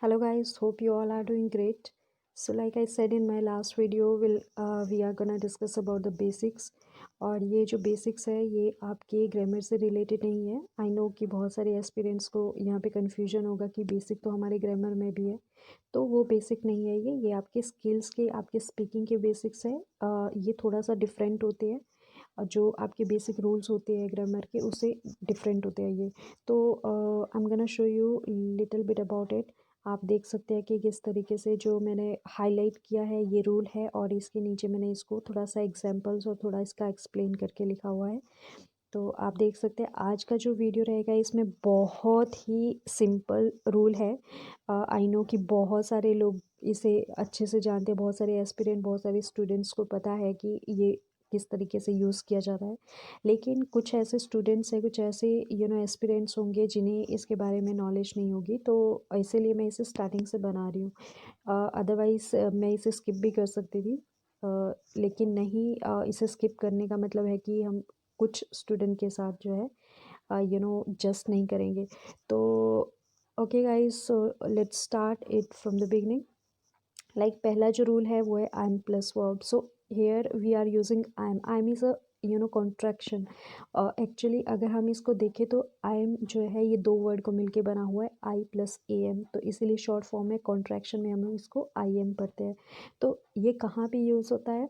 Hello guys, hope you all are doing great. So like I said in my last video, we are gonna discuss about the basics. और ये जो basics है ये आपके grammar से related नहीं है. आई नो कि बहुत सारे एस्पिरेंट्स को यहाँ पे कन्फ्यूजन होगा कि बेसिक तो हमारे ग्रामर में भी है, तो वो बेसिक नहीं है. ये आपके स्किल्स के, आपके स्पीकिंग के बेसिक्स है. ये थोड़ा सा डिफरेंट होते हैं. जो आपके बेसिक रूल्स होते हैं ग्रामर के, उससे डिफरेंट होते हैं ये. तो I am gonna show you little bit about it. आप देख सकते हैं कि किस तरीके से जो मैंने हाईलाइट किया है ये रूल है, और इसके नीचे मैंने इसको थोड़ा सा एग्जांपल्स और थोड़ा इसका एक्सप्लेन करके लिखा हुआ है. तो आप देख सकते हैं आज का जो वीडियो रहेगा इसमें बहुत ही सिंपल रूल है. आई नो कि बहुत सारे लोग इसे अच्छे से जानते हैं, बहुत सारे एस्पिरेंट, बहुत सारे स्टूडेंट्स को पता है कि ये किस तरीके से यूज़ किया जाता है. लेकिन कुछ ऐसे स्टूडेंट्स हैं, कुछ ऐसे एस्पिरेंट्स होंगे जिन्हें इसके बारे में नॉलेज नहीं होगी, तो इसीलिए मैं इसे स्टार्टिंग से बना रही हूँ. अदरवाइज़ मैं इसे स्किप भी कर सकती थी, लेकिन नहीं. इसे स्किप करने का मतलब है कि हम कुछ स्टूडेंट के साथ जो है जस्ट नहीं करेंगे. तो okay guys, so let's start it from the beginning. Like पहला जो रूल है वो है I am plus verb. So here we are using I am is a contraction. Actually अगर हम इसको देखें तो आई एम जो है ये दो वर्ड को मिलके बना हुआ है, आई प्लस ए एम, तो इसीलिए शॉर्ट फॉर्म में कॉन्ट्रैक्शन में हम लोग इसको आई एम पढ़ते हैं. तो ये कहाँ पे यूज़ होता है?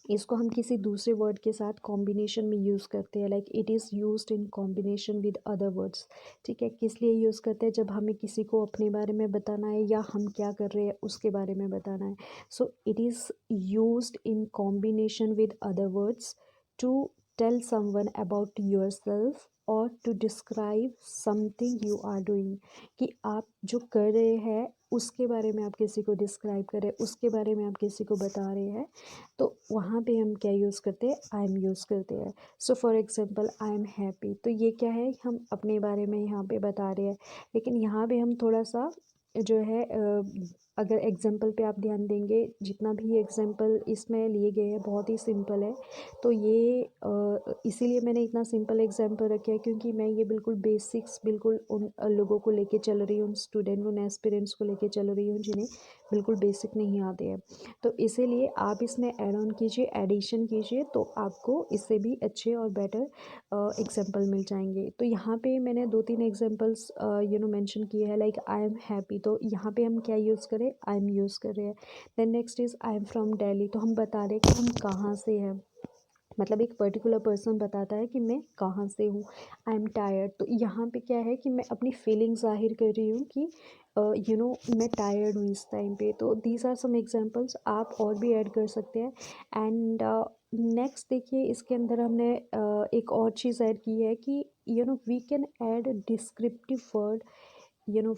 इसको हम किसी दूसरे वर्ड के साथ कॉम्बिनेशन में यूज़ करते हैं. Like it is used in combination with other words. ठीक है, किस लिए यूज़ करते हैं? जब हमें किसी को अपने बारे में बताना है या हम क्या कर रहे हैं उसके बारे में बताना है. So it is used in combination with other words to tell someone about yourself और to describe something you are doing. कि आप जो कर रहे हैं उसके बारे में आप किसी को डिस्क्राइब कर रहे हैं, उसके बारे में आप किसी को बता रहे हैं. तो वहाँ पे हम क्या यूज़ करते हैं? आई एम यूज़ करते हैं. So for example I am happy, तो ये क्या है? हम अपने बारे में यहाँ पे बता रहे हैं. लेकिन यहाँ पे हम थोड़ा सा जो है अगर एग्जांपल पे आप ध्यान देंगे, जितना भी एग्जांपल इसमें लिए गए हैं बहुत ही सिंपल है. तो ये इसीलिए मैंने इतना सिंपल एग्जांपल रखे हैं, क्योंकि मैं ये बिल्कुल बेसिक्स बिल्कुल उन लोगों को लेके चल रही हूँ, उन स्टूडेंट, उन एस्पिरेंट्स को लेके चल रही हूँ जिन्हें बिल्कुल बेसिक नहीं आते हैं. तो इसीलिए आप इसमें ऐड ऑन कीजिए, एडिशन कीजिए, तो आपको इससे भी अच्छे और बेटर एग्जांपल मिल जाएंगे. तो यहाँ पे मैंने दो तीन एग्जांपल्स मेंशन किए हैं. लाइक आई एम हैप्पी, तो यहाँ पे हम क्या यूज़ करें? आई एम यूज़ कर रहे हैं. Then next is I am from Delhi, तो हम बता रहे हैं कि हम कहाँ से हैं. मतलब एक पर्टिकुलर पर्सन बताता है कि मैं कहाँ से हूँ. आई एम टायर्ड, तो यहाँ पे क्या है कि मैं अपनी फीलिंग ज़ाहिर कर रही हूँ कि मैं टायर्ड हूँ इस टाइम पे. तो दीज आर सम एग्जांपल्स, आप और भी ऐड कर सकते हैं. एंड नेक्स्ट देखिए, इसके अंदर हमने एक और चीज़ ऐड की है कि we can add descriptive word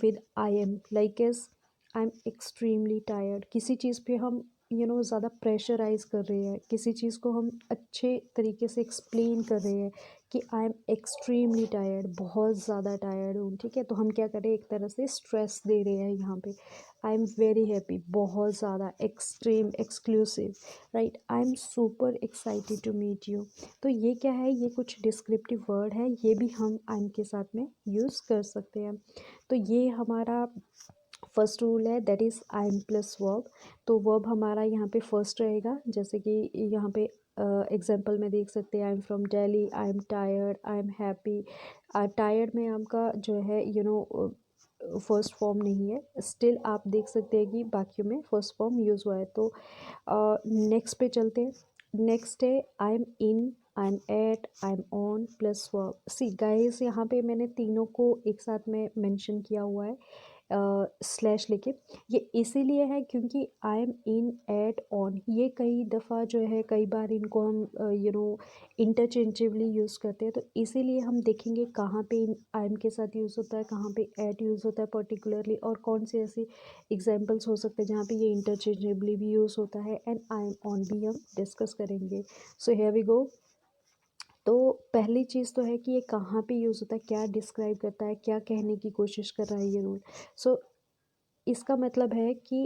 with I am. Like as I am extremely tired. किसी चीज़ पे हम ज़्यादा प्रेशराइज कर रहे हैं, किसी चीज़ को हम अच्छे तरीके से एक्सप्लेन कर रहे हैं कि आई एम एक्सट्रीमली टायर्ड, बहुत ज़्यादा टायर्ड हूँ. ठीक है, तो हम क्या करें? एक तरह से स्ट्रेस दे रहे हैं यहाँ पे. आई एम वेरी हैप्पी, बहुत ज़्यादा, extreme, exclusive, right. I am super excited to meet you. तो ये क्या है? ये कुछ डिस्क्रिप्टिव वर्ड है, ये भी हम आई एम के साथ में यूज़ कर सकते हैं. तो ये हमारा फर्स्ट रूल है, that is I am plus verb. तो वर्ब हमारा यहाँ पे फर्स्ट रहेगा, जैसे कि यहाँ पे एग्जांपल में देख सकते हैं. आई am from Delhi, I am tired, I am happy. Tired में आपका जो है फर्स्ट फॉर्म नहीं है, स्टिल आप देख सकते हैं कि बाकियों में फर्स्ट फॉर्म यूज़ हुआ है. तो नेक्स्ट पे चलते हैं. नेक्स्ट है I am in, I am at, I am on plus verb. See guys, यहाँ पे मैंने तीनों को एक साथ में मेंशन किया हुआ है स्लैश लेके. ये इसीलिए है क्योंकि I am in, at, on, ये कई दफ़ा जो है, कई बार इनको हम इंटरचेंजेबली यूज़ करते हैं. तो इसीलिए हम देखेंगे कहाँ पे आई एम के साथ यूज़ होता है, कहाँ पे एट यूज़ होता है पर्टिकुलरली, और कौन से ऐसे एग्जांपल्स हो सकते हैं जहाँ पे ये इंटरचेंजेबली भी यूज़ होता है. एंड आई एम ऑन भी हम डिस्कस करेंगे. So here we go. तो पहली चीज़ तो है कि ये कहाँ पे यूज़ होता है, क्या डिस्क्राइब करता है, क्या कहने की कोशिश कर रहा है ये रूल. सो इसका मतलब है कि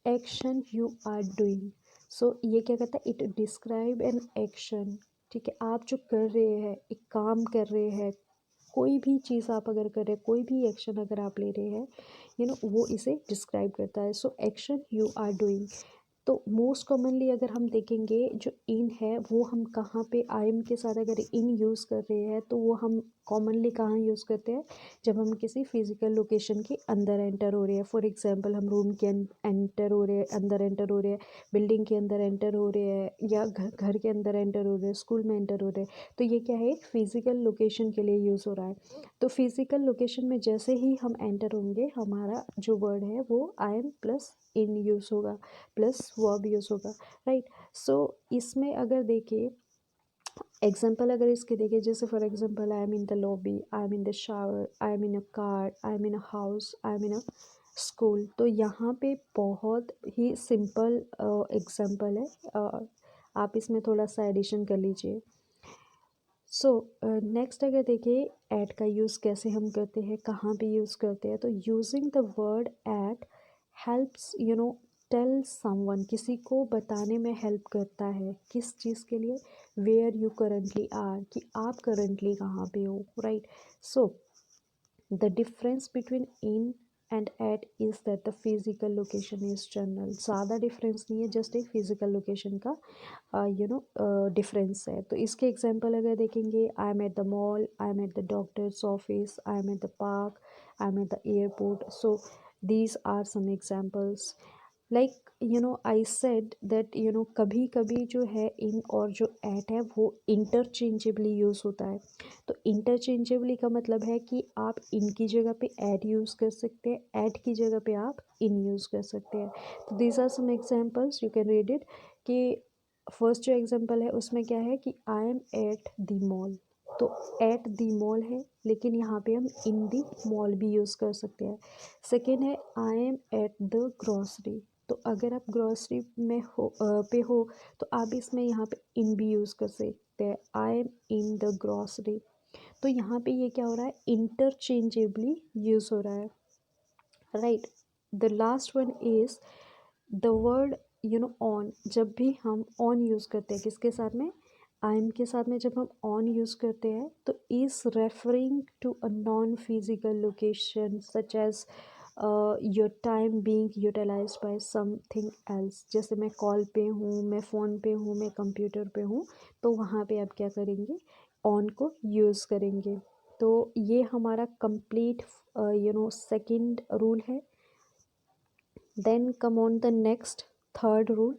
एक्शन यू आर डूइंग. सो ये क्या कहता है? It describe an action. ठीक है, आप जो कर रहे हैं, एक काम कर रहे हैं, कोई भी चीज़ आप अगर कर रहे हैं, कोई भी एक्शन अगर आप ले रहे हैं, वो इसे डिस्क्राइब करता है। So action you are doing. तो मोस्ट कॉमनली अगर हम देखेंगे जो इन है वो हम कहाँ पे आई एम के साथ अगर इन यूज़ कर रहे हैं तो वो हम कॉमनली कहाँ यूज़ करते हैं, जब हम किसी फिजिकल लोकेशन के अंदर एंटर हो रहे हैं। फॉर एग्जांपल हम रूम के एंटर हो रहे हैं, अंदर एंटर हो रहे हैं, बिल्डिंग के अंदर एंटर हो रहे हैं, या घर के अंदर एंटर हो रहे हैं, स्कूल में एंटर हो रहे हैं। तो ये क्या है, एक फिजिकल लोकेशन के लिए यूज़ हो रहा है। तो फिजिकल लोकेशन में जैसे ही हम एंटर होंगे, हमारा जो वर्ड है वो आई एम प्लस इन यूज़ होगा, प्लस वर्ब यूज़ होगा, राइट। सो इसमें अगर देखिए एग्जाम्पल, अगर इसके देखिए जैसे for example I am in the lobby, I am in the shower, I am in a car, I am in a house, I am in a school. तो यहाँ पे बहुत ही सिंपल एग्जाम्पल है, आप इसमें थोड़ा सा एडिशन कर लीजिए। सो नेक्स्ट अगर देखिए एट का यूज़ कैसे हम करते हैं, कहाँ पे यूज़ करते हैं, तो using the word at helps tell someone, किसी को बताने में हेल्प करता है, किस चीज़ के लिए, वेयर यू करंटली आर, कि आप करंटली कहाँ पे हो, right. So the difference between in and at is that the physical location is general. ज़्यादा डिफरेंस नहीं है, जस्ट एक फिजिकल लोकेशन का डिफरेंस है। तो इसके एग्जांपल अगर देखेंगे, I am at the mall, I am at the doctor's office, I am at the park, I am at the airport. So these are some examples. Like I said that कभी कभी जो है इन और जो eight है वो interchangeably use होता है। तो इंटरचेंजेबली का मतलब है कि आप इन की जगह पे एट यूज़ कर सकते हैं, एट की जगह पे आप इन यूज़ कर सकते हैं। तो these are some examples, you can read it. कि फर्स्ट जो एग्जांपल है उसमें क्या है कि I am at the mall. तो एट द मॉल है, लेकिन यहाँ पे हम इन द मॉल भी यूज़ कर सकते हैं। सेकेंड है I am at the grocery. तो अगर आप ग्रॉसरी में हो तो आप इसमें यहाँ पे इन भी यूज़ कर सकते हैं, आई एम इन द ग्रॉसरी। तो यहाँ पे ये क्या हो रहा है, इंटरचेंजेबली यूज़ हो रहा है, right. The last one is the word on. जब भी हम ऑन यूज़ करते हैं किसके साथ में, आई एम के साथ में, जब हम ऑन यूज़ करते हैं तो is referring to a non physical location such as your time being utilize by something else. जैसे मैं कॉल पे हूँ, मैं फ़ोन पे हूँ, मैं कंप्यूटर पे हूँ, तो वहाँ पे आप क्या करेंगे, ऑन को यूज़ करेंगे। तो ये हमारा कंप्लीट सेकंड रूल है। Then come on the next third rule.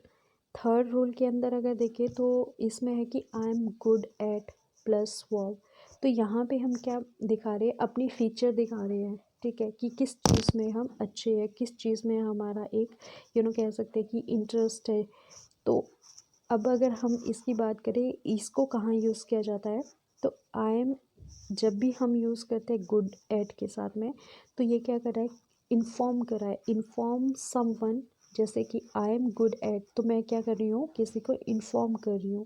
Third rule के अंदर अगर देखें तो इसमें है कि I am good at plus verb. तो यहाँ पे हम क्या दिखा रहे हैं, अपनी फीचर दिखा रहे हैं, ठीक है, कि किस चीज़ में हम अच्छे हैं, किस चीज़ में हमारा एक कह सकते हैं कि इंटरेस्ट है। तो अब अगर हम इसकी बात करें, इसको कहाँ यूज़ किया जाता है, तो आई एम जब भी हम यूज़ करते हैं गुड एट के साथ में, तो ये क्या कर रहा है, इन्फॉर्म कर रहा है, इन्फॉर्म समवन। जैसे कि आई एम गुड एट, तो मैं क्या कर रही हूँ, किसी को इन्फॉर्म कर रही हूँ।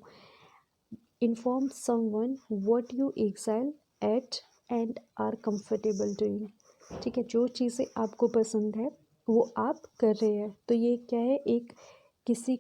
Inform someone what you excel at and are comfortable doing. ठीक है, जो चीज़ें आपको पसंद है वो आप कर रहे हैं। तो ये क्या है, एक किसी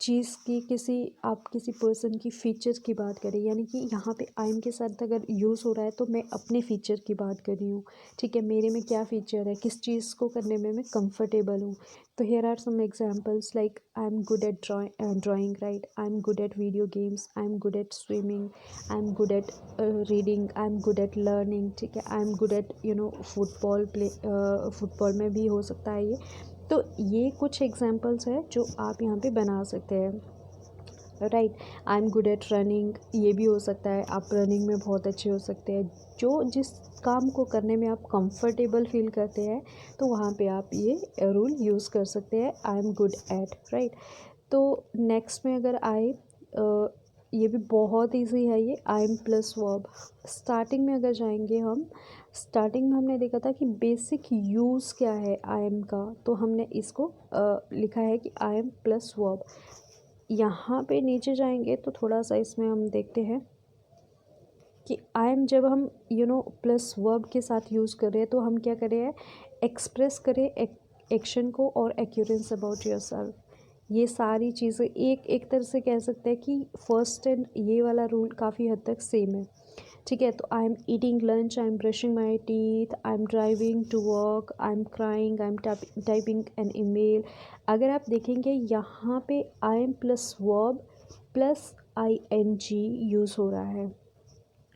चीज़ की, आप किसी पर्सन की फ़ीचर की बात करें, यानी कि यहाँ पे आई एम के साथ अगर यूज़ हो रहा है तो मैं अपने फ़ीचर की बात कर रही हूँ, ठीक है, मेरे में क्या फ़ीचर है, किस चीज़ को करने में मैं कंफर्टेबल हूँ। So here are some examples, like I am good at drawing, right, I am good at video games, I am good at swimming, I am good at reading, I am good at learning, ठीक है, I am good at football में भी हो सकता है ये। तो ये कुछ एग्जांपल्स है जो आप यहाँ पे बना सकते हैं, right. I am good eight running, ये भी हो सकता है, आप रनिंग में बहुत अच्छे हो सकते हैं। जो जिस काम को करने में आप कंफर्टेबल फील करते हैं, तो वहाँ पे आप ये रूल यूज़ कर सकते हैं, आई एम गुड एट, राइट। तो नेक्स्ट में अगर आए, ये भी बहुत इजी है, ये आई एम प्लस वर्ब। स्टार्टिंग में अगर जाएंगे हम, स्टार्टिंग में हमने देखा था कि बेसिक यूज़ क्या है आई एम का, तो हमने इसको लिखा है कि आई एम प्लस वर्ब। यहाँ पे नीचे जाएंगे तो थोड़ा सा इसमें हम देखते हैं कि आई एम जब हम प्लस वर्ब के साथ यूज़ कर रहे हैं, तो हम क्या कर रहे हैं, एक्सप्रेस करें एक्शन को और एक्यूरेंस अबाउट योरसेल्फ। ये सारी चीज़ें एक एक तरह से कह सकते हैं कि फर्स्ट एंड ये वाला रूल काफ़ी हद तक सेम है, ठीक है। तो I am eating lunch, I am brushing my teeth, I am driving to work, I am crying, I am typing an email. अगर आप देखेंगे यहाँ पे I am plus verb plus I N G use हो रहा है।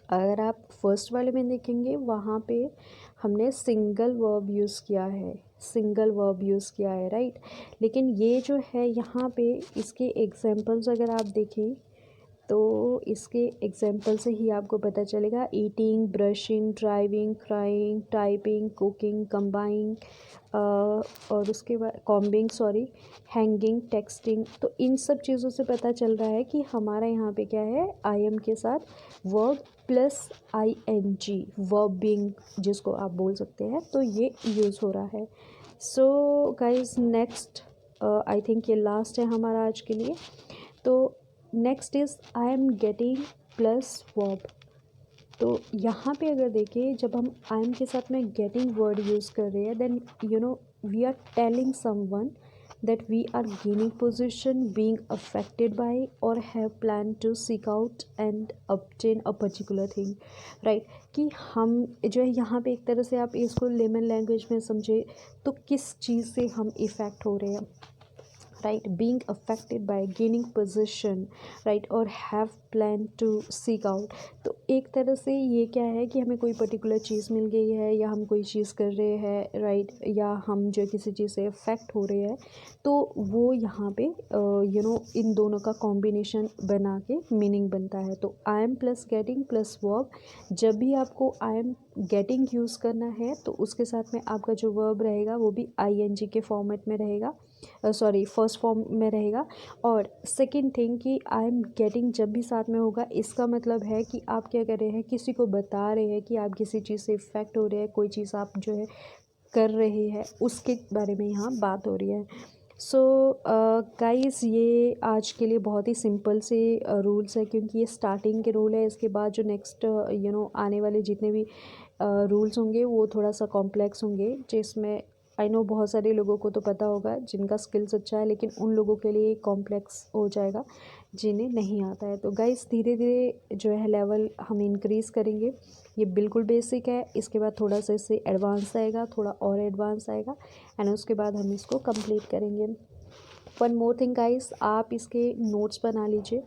अगर आप फर्स्ट वाले में देखेंगे वहाँ पे हमने सिंगल वर्ब यूज़ किया है, सिंगल वर्ब यूज़ किया है, राइट। लेकिन ये जो है यहाँ पे इसके एग्जांपल्स अगर आप देखें तो इसके एग्जाम्पल से ही आपको पता चलेगा। Eating, brushing, driving, crying, typing, cooking, combing और उसके बाद कॉम्बिंग, सॉरी, हैंगिंग, टेक्सटिंग। तो इन सब चीज़ों से पता चल रहा है कि हमारा यहाँ पे क्या है, आई एम के साथ verb plus I N G, verb being जिसको आप बोल सकते हैं, तो ये यूज़ हो रहा है। So guys next, I think ये लास्ट है हमारा आज के लिए। तो next is I am getting plus verb. तो यहाँ पे अगर देखें, जब हम आई एम के साथ में गेटिंग वर्ड यूज़ कर रहे हैं, then you know we are telling someone that we are gaining position, being affected by or have planned to seek out and obtain a particular thing, right। कि हम जो है यहाँ पे एक तरह से आप इसको लेमन लैंग्वेज में समझे तो किस चीज़ से हम इफ़ेक्ट हो रहे हैं, right, being affected by gaining position, right, और have planned to seek out। तो एक तरह से ये क्या है कि हमें कोई पर्टिकुलर चीज़ मिल गई है या हम कोई चीज़ कर रहे हैं, राइट, या हम जो किसी चीज़ से अफेक्ट हो रहे हैं, तो वो यहाँ पे इन दोनों का कॉम्बिनेशन बना के मीनिंग बनता है। तो I am plus getting plus verb, जब भी आपको आई एम गेटिंग यूज़ करना है तो उसके साथ में आपका जो वर्ब रहेगा वो भी आई एन जी के फॉर्मेट में रहेगा, सॉरी फर्स्ट फॉर्म में रहेगा। और सेकंड थिंग कि आई एम गेटिंग जब भी साथ में होगा, इसका मतलब है कि आप क्या कर रहे हैं, किसी को बता रहे हैं कि आप किसी चीज़ से इफ़ेक्ट हो रहे हैं, कोई चीज़ आप जो है कर रहे हैं, उसके बारे में यहाँ बात हो रही है। सो गाइस, ये आज के लिए बहुत ही सिंपल से रूल्स है, क्योंकि ये स्टार्टिंग के रूल है। इसके बाद जो नेक्स्ट आने वाले जितने भी रूल्स होंगे वो थोड़ा सा कॉम्प्लेक्स होंगे, जिसमें आई नो बहुत सारे लोगों को तो पता होगा जिनका स्किल्स अच्छा है, लेकिन उन लोगों के लिए कॉम्प्लेक्स हो जाएगा जिन्हें नहीं आता है। तो गाइस धीरे धीरे जो है लेवल हम इंक्रीज़ करेंगे। ये बिल्कुल बेसिक है, इसके बाद थोड़ा सा इससे एडवांस आएगा, थोड़ा और एडवांस आएगा, एंड उसके बाद हम इसको कंप्लीट करेंगे। वन मोर थिंग गाइस, आप इसके नोट्स बना लीजिए,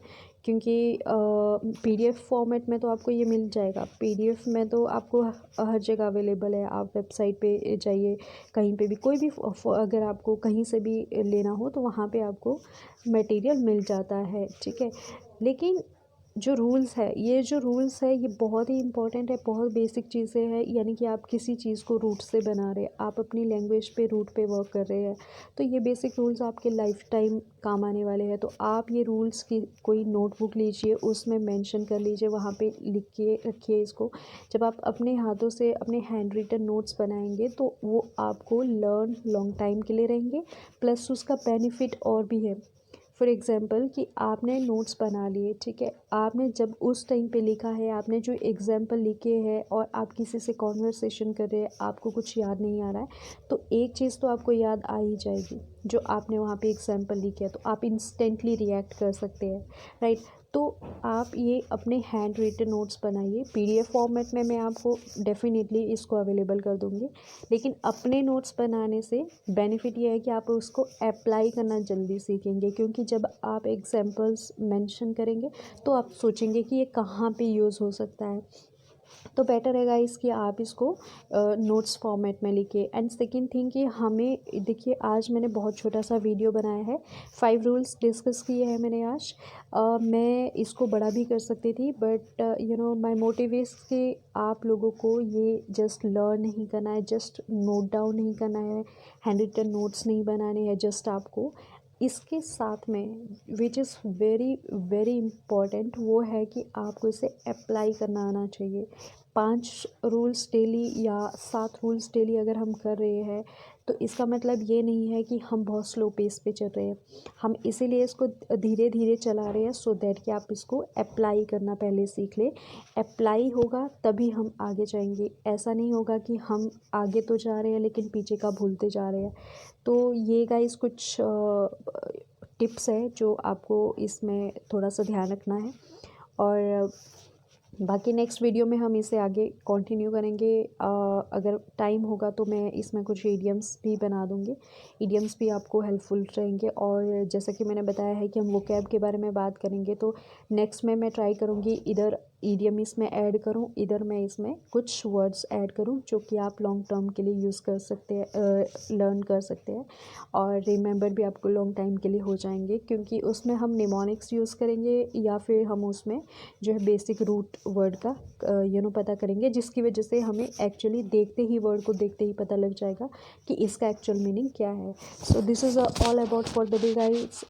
क्योंकि पीडीएफ फॉर्मेट में तो आपको ये मिल जाएगा। पीडीएफ में तो आपको हर जगह अवेलेबल है, आप वेबसाइट पे जाइए, कहीं पे भी कोई भी अगर आपको कहीं से भी लेना हो तो वहाँ पे आपको मटेरियल मिल जाता है, ठीक है। लेकिन जो रूल्स है, ये जो रूल्स है ये बहुत ही इंपॉर्टेंट है, बहुत बेसिक चीज़ें हैं। यानी कि आप किसी चीज़ को रूट से बना रहे हैं, आप अपनी लैंग्वेज पे रूट पे वर्क कर रहे हैं, तो ये बेसिक रूल्स आपके लाइफ टाइम काम आने वाले हैं। तो आप ये रूल्स की कोई नोटबुक लीजिए, उसमें मेंशन कर लीजिए, वहाँ पे लिख के रखिए इसको। जब आप अपने हाथों से अपने हैंड रिटन नोट्स बनाएंगे तो वो आपको लर्न लॉन्ग टाइम के लिए रहेंगे, प्लस उसका बेनिफिट और भी है। फॉर एग्ज़ाम्पल कि आपने नोट्स बना लिए, ठीक है, आपने जब उस टाइम पे लिखा है, आपने जो एग्जाम्पल लिखे हैं और आप किसी से कॉन्वर्सेशन कर रहे हैं, आपको कुछ याद नहीं आ रहा है, तो एक चीज़ तो आपको याद आ ही जाएगी, जो आपने वहाँ पे एग्जाम्पल लिखे है, तो आप इंस्टेंटली रिएक्ट कर सकते हैं, राइट। तो आप ये अपने हैंड रिटन नोट्स बनाइए। पीडीएफ फॉर्मेट में मैं आपको डेफिनेटली इसको अवेलेबल कर दूँगी, लेकिन अपने नोट्स बनाने से बेनिफिट ये है कि आप उसको अप्लाई करना जल्दी सीखेंगे, क्योंकि जब आप एग्जांपल्स मेंशन करेंगे तो आप सोचेंगे कि ये कहाँ पे यूज़ हो सकता है। तो बेटर है गाइस कि आप इसको नोट्स फॉर्मेट में लिखिए। एंड सेकंड थिंग कि हमें देखिए, आज मैंने बहुत छोटा सा वीडियो बनाया है, 5 रूल्स डिस्कस किए हैं मैंने आज। मैं इसको बड़ा भी कर सकती थी, बट माय मोटिव इज़ कि आप लोगों को ये जस्ट लर्न नहीं करना है, जस्ट नोट डाउन नहीं करना है, हैंड रिटन नोट्स नहीं बनाने हैं, जस्ट आपको इसके साथ में which is very very important वो है कि आपको इसे अप्लाई करना आना चाहिए। 5 रूल्स डेली या 7 रूल्स डेली अगर हम कर रहे हैं तो इसका मतलब ये नहीं है कि हम बहुत स्लो पेस पे चल रहे हैं। हम इसीलिए इसको धीरे धीरे चला रहे हैं, सो दैट कि आप इसको अप्लाई करना पहले सीख लें। अप्लाई होगा तभी हम आगे जाएंगे। ऐसा नहीं होगा कि हम आगे तो जा रहे हैं लेकिन पीछे का भूलते जा रहे हैं। तो ये गाइस कुछ टिप्स है जो आपको इसमें थोड़ा सा ध्यान रखना है। और बाकी नेक्स्ट वीडियो में हम इसे आगे कंटिन्यू करेंगे। अगर टाइम होगा तो मैं इसमें कुछ ईडियम्स भी बना दूँगी। ईडियम्स भी आपको हेल्पफुल रहेंगे। और जैसा कि मैंने बताया है कि हम वोकैब के बारे में बात करेंगे, तो नेक्स्ट में मैं ट्राई करूँगी इधर ईडियम इसमें ऐड करूँ, इधर मैं इसमें कुछ वर्ड्स ऐड करूँ जो कि आप लॉन्ग टर्म के लिए यूज़ कर सकते हैं, लर्न कर सकते हैं और रिमेंबर भी आपको लॉन्ग टाइम के लिए हो जाएंगे, क्योंकि उसमें हम निमोनिक्स यूज़ करेंगे या फिर हम उसमें जो है बेसिक रूट वर्ड का पता करेंगे, जिसकी वजह से हमें एक्चुअली देखते ही वर्ड को देखते ही पता लग जाएगा कि इसका एक्चुअल मीनिंग क्या है। So this is all about for the day guys.